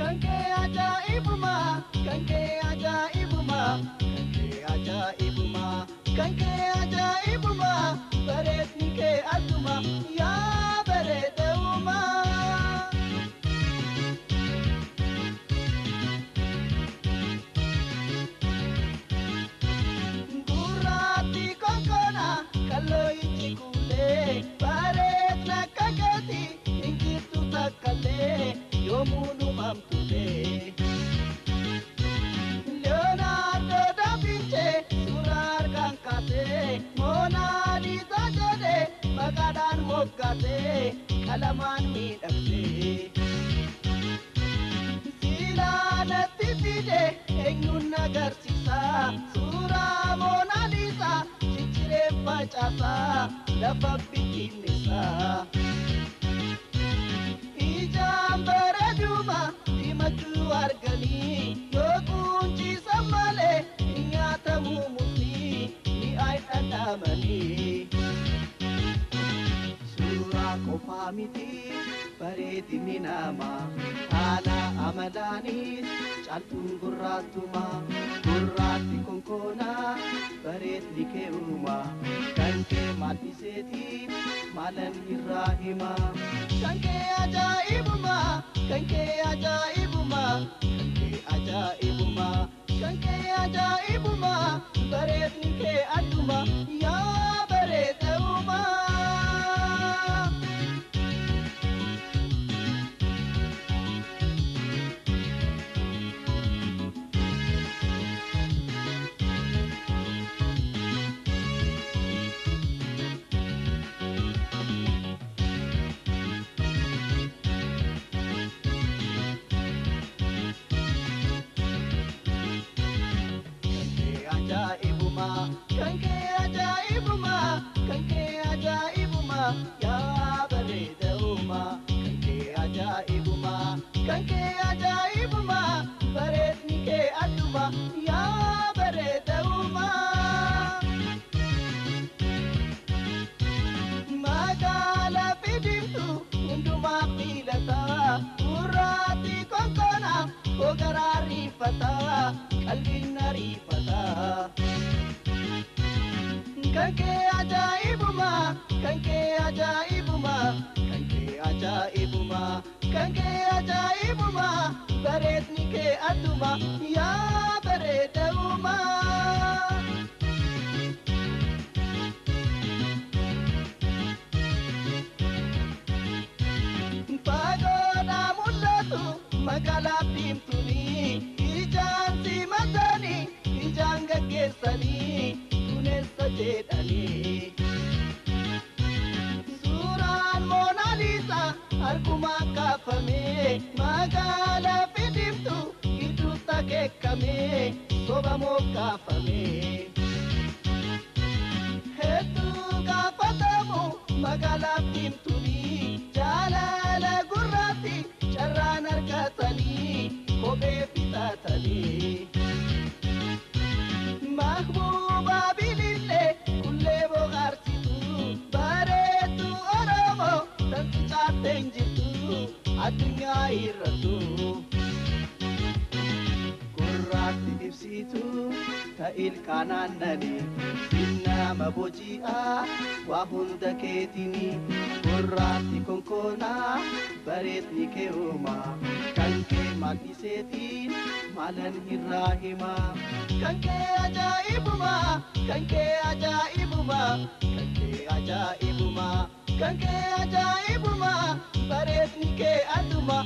Kanke ajaa'ibuma, kanke ajaa'ibuma, kanke ajaa'ibuma, kanke ajaa'ibuma, bareedni kee adduma yaa bareeda uumaa. Gurraatti konkona kalloo itti kuulee bareedna akka keetii hin jirtu takkaalee yoomuu numamtulee. Leonardo da Vinci suuraa harkaan kaasee Mona Lisa jedhee maqaadhaan moggaasee qalamaan miidhagsee. Silaa natti fidee eenyuun agarsiisa suuraa Mona Lisa cicciree facaasaa lafa bittinneessaa. Ijaan bareeduma dimachuu arganii yoo qunciisa malee nyaatamuu murtii mi'aayi dhandhamanii. Suuraa qofaa miti bareedinni namaa haala amalaanis caaltuun gurraattuma. Gurraatti konkolaa bareedni kee uumaa kan kee maadhiseeti maalan irraa himaa. Kan kee ajaa'ibuma, kan kee ajaa'ibuma, kan kee ajaa'ibuma, kan kee ajaa'ibuma, bareedni kee adduma yaa bareeda uumaa. Kan kee ajaa'ibuma, kan kee ajaa'ibuma, yaa bareeda uumaa. Kan kee ajaa'ibuma, kan kee ajaa'ibuma, bareedni kee adduma yaa bareeda uumaa. Magaalaa fidimtu hundumaa filataa gurraatti konkona gogaraa riifataa qalbiin ariifataa. Kan kee ajaa'ibuma, kan kee ajaa'ibuma, kan kee ajaa'ibuma, kan kee ajaa'ibuma, bareedni kee adduma yaa bareeda uumaa. Fagoodhaa mul'atu magaalaa diimtuuni ijaan simatanii ijaan gaggeessanii. Jedhanii suuraan Mona Lisa harkumaan kaafamee magaalaa fidimtu gidduutti akeekamee soba moggaafamee. Hedduu gaafatamu magaalaa fidimtuuni jaalala gurraatti carraan argatanii kophee bitatanii. Mahbuuba bilillee kullee bohaarsitu bareedu Oromoo tanti caateen jirtu addunyaa irrattu. Gurraatti ibsitu ta'ilkaan aannanii sinnama boji'aa waa hunda keetini. Gurraatti konkolaa bareedni kee uumaa kan kee maadhiseeti maalan irraa himaa. Kan kee ajaa'ibuma, kan kee ajaa'ibuma, kan kee ajaa'ibuma, kan kee ajaa'ibuma, bareedni kee adduma